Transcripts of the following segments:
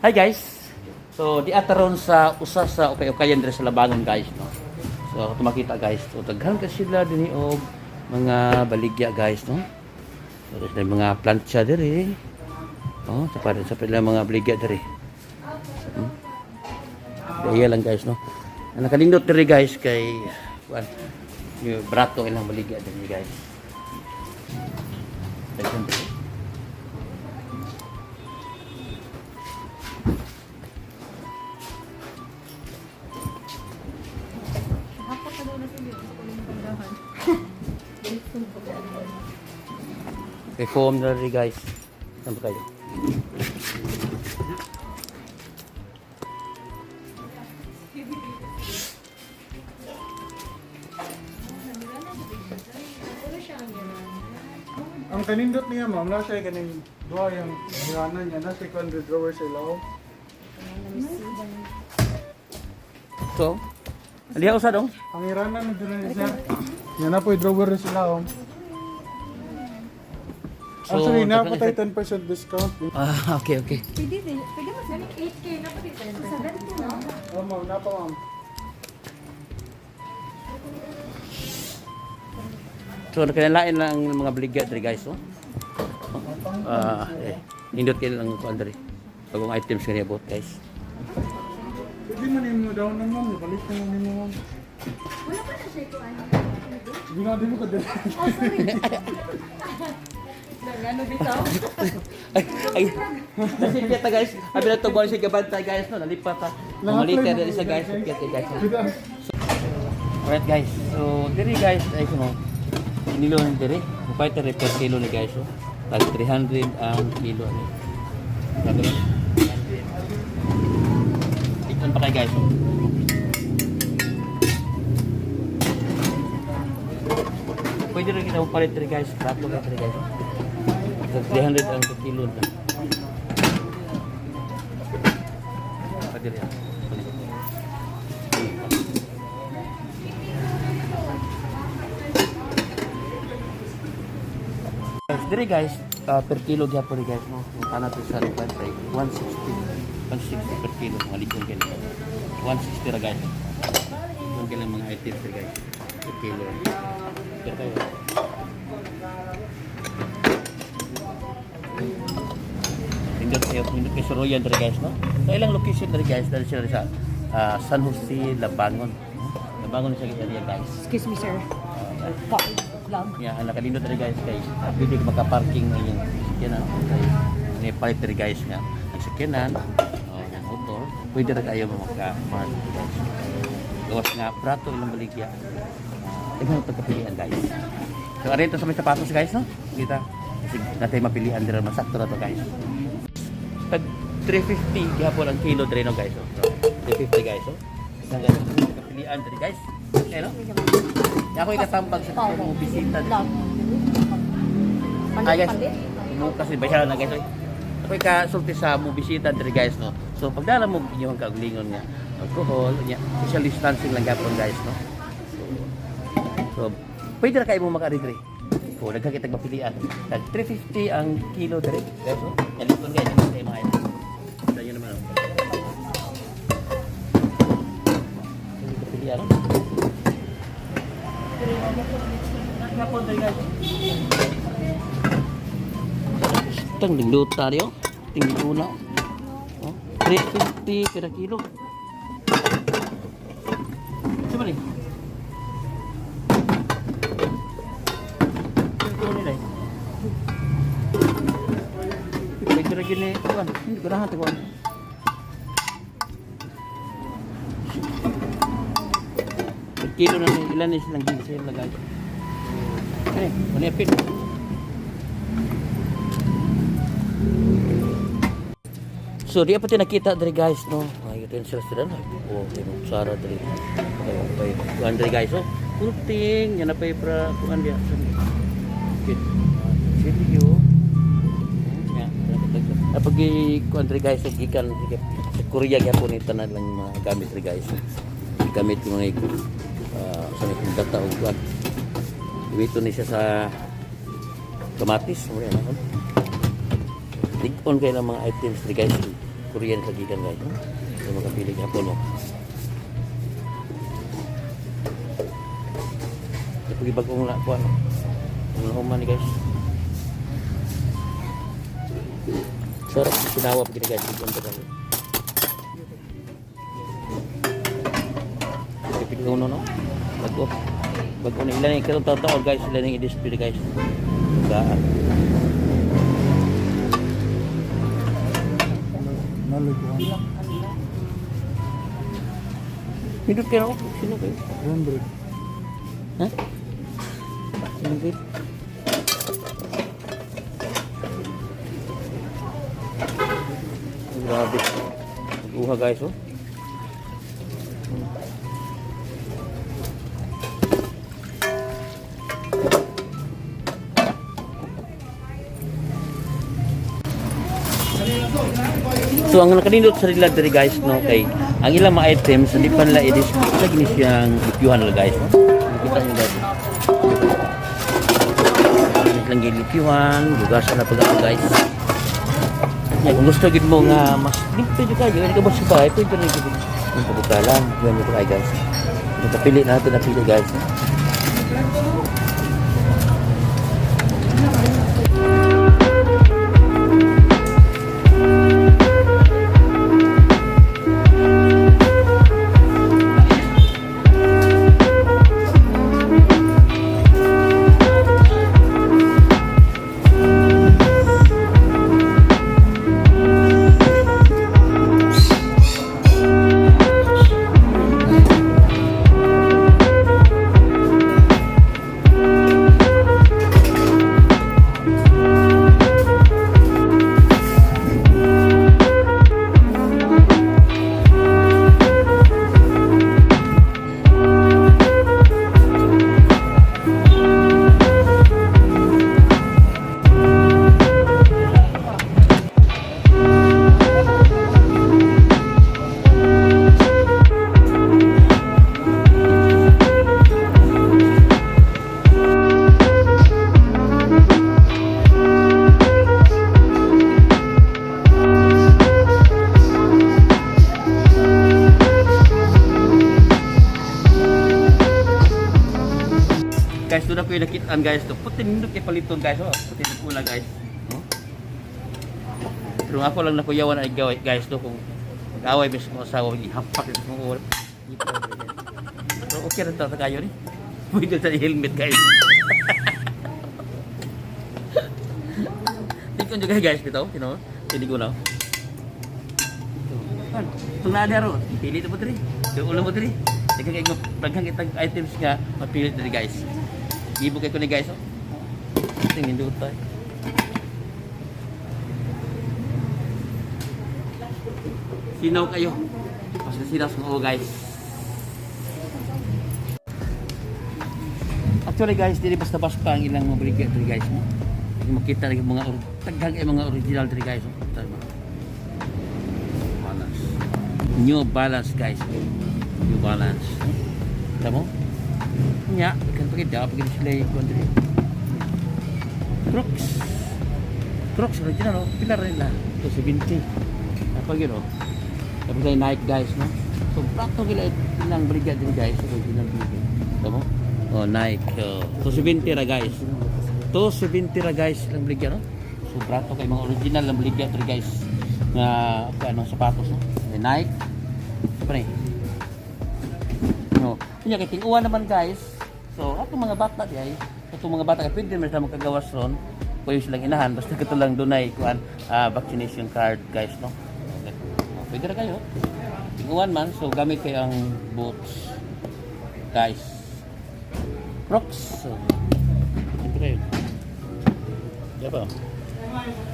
Hi guys. So di ataron sa usa sa ukay-ukayan diri sa Labangon guys no. So tumakita guys, so daghan ka sila dinhi og mga baligya guys no. So there's mga plancha diri. Oh, sa pala mga baligya diri. Kaya lang guys no. Ang nakalindot diri guys kay yung brato ilang baligya diri guys. Daghan diri. Reform na rin guys. Saan ba kayo? Ang kanindot niya ma'am, na siya kaning duha yung hiranan niya, na si Conrad drawer sa ilaw. So, aliya usa dong. Ang hiranan na doon niya sir. Yan na po yung drawer sa ilaw. So, Actually, napatay 10% discount. Okay. Pwede mo sa 8K na pati 10%. No? Oh ma'am, napa ma'am. So, nakalalain lang ang mga baligya diri guys, no? Nindot kayo lang kuan diri. Bagong items kaniya bot guys. Pwede man yung daw na ma'am, balik na lang nimo ma'am. Wala pa na siya ko ano. Ginadi mo ka din. Oh, sorry. Ano bitaw? Ay, nasipya ta guys. Abi na tugwan siya gabanta guys, no? Nalipat ta. Mga liter diri sa guys, sipya ta guys. Alright guys. So, diri guys, ay no. Kinilo ni diri. Mupay ta per kilo ni guys, oh. Tag 300 ang kilo ni. Sabi 300. Ikon pa kay guys, oh. Pwede rin kita palit diri guys. Prato ka diri guys. 300 ang kilo na. Pwede rin. Diri guys, per kilo gyapon guys no. Yung kana to sa lipat ay 160 per kilo mga likon kini. 160 ra guys. Yung kailang mga items guys. Per kilo. Pero kayo. Pindot kay Soroyan diri guys no. So ilang location diri guys dali sila sa San Jose, Labangon. Labangon siya kita diyan guys. Excuse me, sir. Vlog. Yeah, ang nakalindot diri guys kay pwede ka maka-parking ngayon. Sakyanan kay ni palit diri guys nga. Ang sakyanan, ang motor, pwede ra kayo maka-park guys. Gawas nga prato ilang baligya. Tingnan pagpapilian guys. So arito sa may sapatos guys no. Kita kasi natay mapilian dira masakto ra to guys. Tag 350 gihapon ang kilo diri no guys. So, 350 guys oh. Isang guys pagpapilian diri guys. Okay no? Ako ikatambag sa mga bisita. Ay guys, mo kasi bayar na guys. Ako ikasulti sa mga bisita diri guys no. So pagdala mo inyong kaulingon nga alcohol, nya social distancing lang gapon guys no. So pwede ra kay mo maka-diri. So nagkakita mapilian. Tag 350 ang kilo diri guys no. Yalikon guys sa mga ito. Dayo naman. Pilihan. Itang nagluta niyo. Tingin una. 350 per kilo. Coba nih. Ito nila. Pwede rin gini. Hindi ko nahan. Per kilo na ilan na silang ginsir lagay. Okay, manipid. So, di apa nakita dari guys, no? Ay, ito yung sila oh, yung sara dari. Okay, kuhan dari guys, oh. Kunting, yan na pa yung kuhan dia. Okay. Video. Yan. Pag kuhan dari guys, ikan sa Korea gyapon ito na lang mga gamit dari guys. Gamit yung mga sa may kundata o kuhan. Iwito ni siya sa kamatis. Tig-on kayo ng mga items ni guys. Korean sa gikan guys. So makapili hapon mo. Ito bagong na kuan. Ang human ni guys. Sarap sinawap gini guys, dito pa kami. Pipili uno no. Bago na ilan yung taon guys, ilan yung i-display guys. Gaan. Naliguan. Hindot kayo ako. Sino kayo? 100. Ha? Sino kayo? Grabe. Mag-uha guys oh. So ang nakanindot sa nila diri guys no kay ang ilang mga items hindi pa nila i-display sa gini siyang lipiuhan nila guys no. Kita niyo guys. Lang gilipiuhan, bugas na pag guys. Ya, kung gusto gid mo nga mas limpyo jud kayo, hindi ka ba subay, pwede rin gid. Ang pagkalan, yan ito ay guys. Napili natin napili guys. Guys, doon na ko yung nakitaan guys. Puti nindot kay paliton guys. Oh. Puti nindot pula guys. No? Pero ako lang nakuyawan ay gawin guys. No? Kung mag-away bis mo asawa, ihapak ito mo. Pero okay rin ito kayo ni. Pwede sa helmet guys. Tingkon juga guys dito. Kino? Hindi ko na. Itong nadaro. Pili ito mo diri. Yung ulo mo diri. Daghang itang items nga mapili diri guys. Ibu kay ko ni guys oh. Tingin dito tayo. Sinaw kayo. Basta sinaw sa mga guys. Actually guys, dili basta-basta ang ilang mga brigade diri guys no. Makita rin mga taghang mga original diri guys oh. Balance. New Balance guys. New Balance. Tama mo? Nya, kan pakai dah pakai display country. Crocs original no. Pilar rin lah. Ito 70. Apa gitu. Tapos ay Nike guys no. So prakto gila ilang brigade din guys original dito. Tama mo? Oh Nike. So 70 ra guys. To 70 ra guys ilang brigade no. So prakto kay mga original lang brigade dito guys. Nga ano sapatos no. May Nike. Apa ni? No. Kunya kay ting-uwan naman guys. So, ato mga bata diay, ato mga bata kay pwede man sila makagawas ron. Pwede silang inahan basta kato lang dunay kuan vaccination card guys no. Okay. Pwede ra kayo. Ting-uwan man so gamit kay ang boots. Guys. Crocs. So, ito kayo. Diba?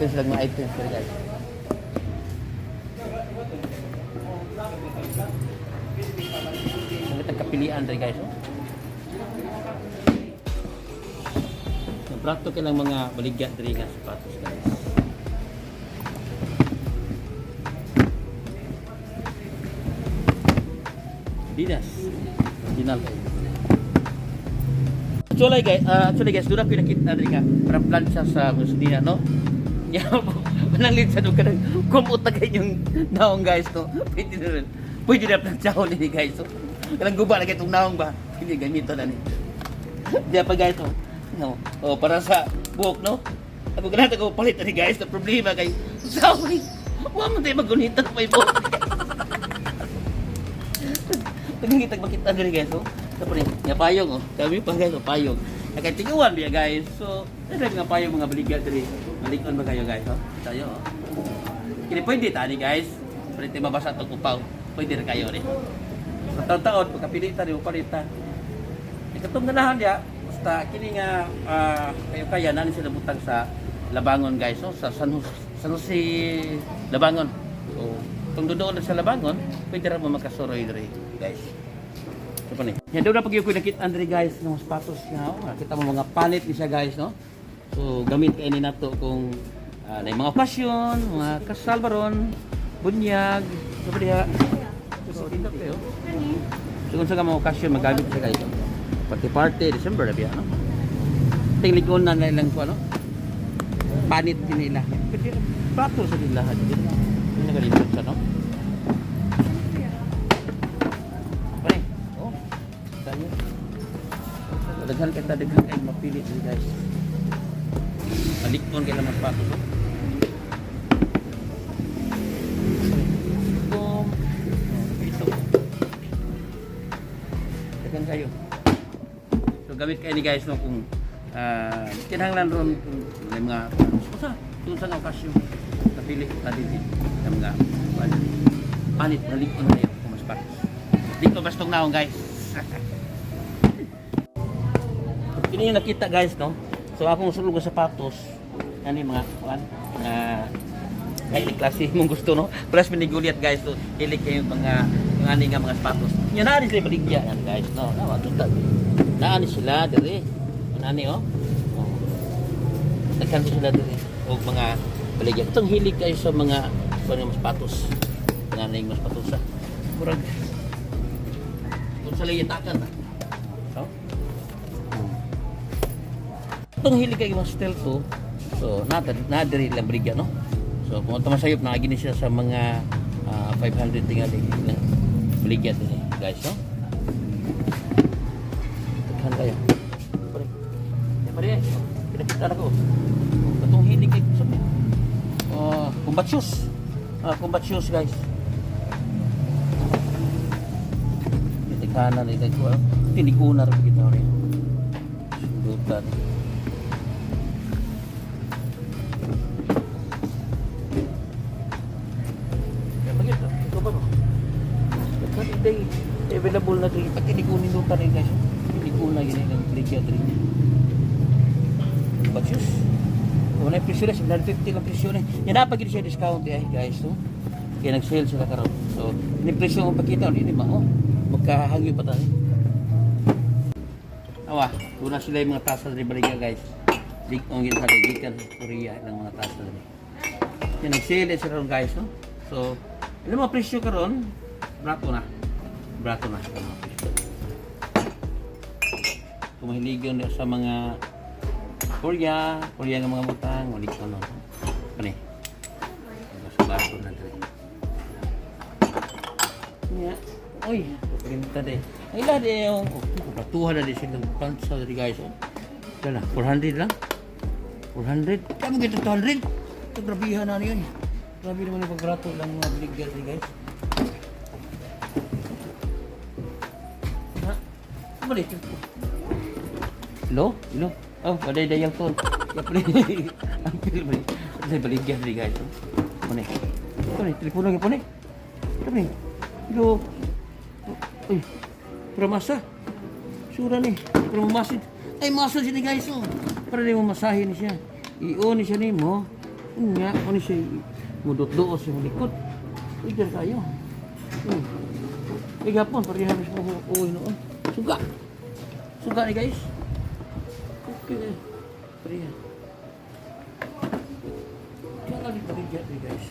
Kasi lang mga items kayo guys. Ang kapilian rin guys. Oh. Prakto lang mga baligya diri nga sapatos guys. Adidas. Original guys. Actually guys, doon ako nakita diri nga parang plancha sa Musdina no. Ya, Nang litsa doon ka nang kumutagay yung naong guys no. Pwede na rin. Pwede na rin tsahon ini guys. So, kanang guba na itong naong ba? Hindi ganito na ni. Diya pa guys no. No. Oh, para sa buhok no. Ako ganito ko palit ni guys. Na problema kay sorry. Wa man tayo magunitan pa yung buhok. Nagingitag makita na rin guys no. Tapos niya payong oh. Kami pa guys oh, payong. Nakatiguan biya guys. So, nasa mga payong mga baligyan diri. Malikon ba kayo guys oh? Tayo oh. Kini pwede tani guys. Pwede mabasa itong upaw. Pwede rin kayo rin. Sa taon-taon, pagkapilitan rin, upalitan. Ikatong ganahan niya, basta kini nga kayo kaya nanin sila butang sa Labangon guys. So, sa San Jose Labangon. So, kung doon sa Labangon, pwede rin mo makasuroy rin guys. So, pa yan doon na pag yung nakita rin guys ng sapatos nga. Oh, kita mo mga panit ni siya guys no. So, gamit kayo ni nato kung na yung mga pasyon, mga kasalbaron, bunyag, so diya. So, dito kayo. So, kung sa mga okasyon, magamit siya guys. Party-party, December na biya, no? Tinglikon na nilang ko, ano? Panit din nila. Pero plato sa nila. Hindi nagalimot siya, no? Pare, oh. Tayo. Daghan kayo mapili guys. Malikon kayo naman pato no? Ito. Dagan kayo. So gamit kayo ni guys no kung kinahanglan ron kung may mga doon sa okasyon napili natin din ng mga panit malikon na yun kung mas patos. Dito bastong naong guys. Ini yung nakita guys no. So akong sulog sa sapatos, ano yung mga kuan na kahit klase mong gusto no. Plus miniguliat guys so hilig kayo mga ani nga mga sapatos. Yan na sila baligya yan guys no. Nawa tutag. Naani sila diri. Ani oh. Nagkanto sila diri og mga baligya. Itong hilig kayo sa mga mga sapatos. Ngani mga sapatos. Murag kung sa layatakan na. So, itong hilig kayo mga style to, so nadiri lang brigya no. So kung ito masayop na gini siya sa mga 500 tingali ng brigya din guys no. Taghan kayo. Pare. Pinakita na ko. Itong hilig kayo sa combat shoes. Combat shoes guys. Ito kanan ito ko. Hindi ko na rin kita rin. Sundutan. Day available na dito. Pag hindi kunin doon pa rin guys. Hindi ko na gini ng ligya rin. But shoes. Kung na yung presyo na, 750 lang presyo na. Yan na pag siya discount eh guys. No? Kaya nag-sale sila karon. So, ini presyo ang pagkita. Hindi ba? Oh, magkahagyo pa tayo. Awa, una sila yung mga tasa rin baliga guys. Ang ginahaligikan sa Korea ng mga tasa rin. Yan nag-sale sila karon guys. No? So, ilang mga presyo karon, brato na. Brato na. Kung mahiligan sa mga Korea ng mga butang, walik ko no. Kani. Sa brato na dito. Nya. Oy, pinta de. Ay la de yung patuhan na di silang pansa di guys. Dala, 400 lang. 400. Kamo gito 200. Ito grabihan na niyo. Grabe naman yung pagbrato lang mga bigger di guys. Balik. Hello? Hello? Oh, baday dayang ton. Ya pre. Ampil balik. Saya baligyan rin guys. Pone. Pone, telepono ni pone. Pone. Hello. Uy. Pramasa. Sura ni. Pramasid. Ay masa sini guys oh. Para ni mo masahin siya. I-on siya nimo. Unya, on siya mudot-do sa likod. Igar kayo. Igapon pare habis mo uy noon. Suga. Suga ni guys. Okay. Priya. Jangan diperinjak ni guys.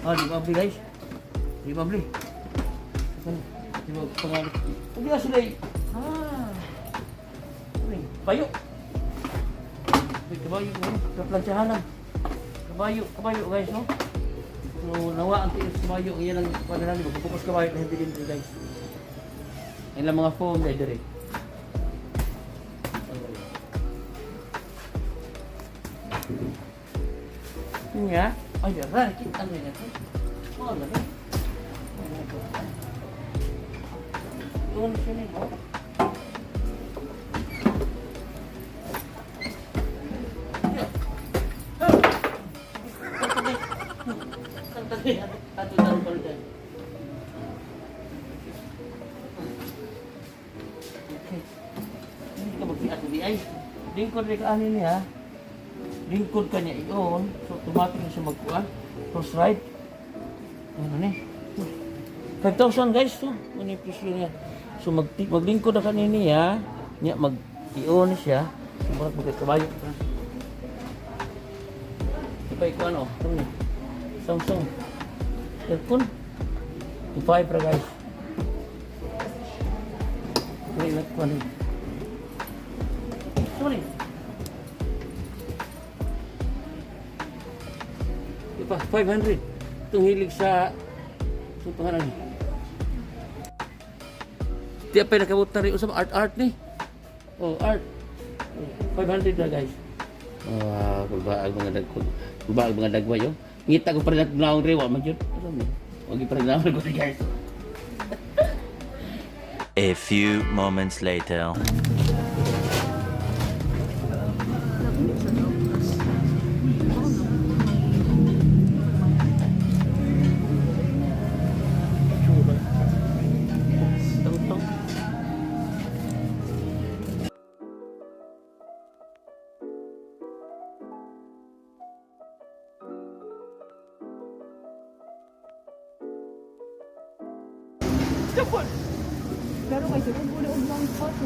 Oh, di beli guys. Di beli. Di ba, pangalit. Hindi na sila eh. Kabayo. May kabayo mo. Kaplansyahan lang. Kabayo guys, no? So, nawa ang tiis kabayo. Iyan ang panalali. Magpupukas kabayo na hindi din guys. Yan lang mga foam dahil direct. Yun nga. Ay, yara. Kita mo yan. Oh, lagi. Doon siya na yun. Hindi ka mag-iat di ay. Lingkod rin ka ano niya. Lingkod ka niya iyon. So, tumating na siya magkuhan. Cross right. Ano ni? 5,000 guys. So, ano yung presyo niya. So, maglingkod na kanina niya. Niya, mag-iyon siya. So, barat magkakabayo. Ipay ko ano. Ito ni. Samsung. Earphone. 2.5 pra guys. Wait, let's go. Sorry. Ipa, 500. Itong hilig sa pangalan. Di apa yung nakabot na rin usap art ni. Oh, art. 500 na guys. Wow, kulbaag mga dagwa yun. Ngita ko pa rin naong rewa, magyod. Alam mo, huwag pa rin naong rewa guys. A few moments later. Pero kasi kung ulo-ulo ang photo.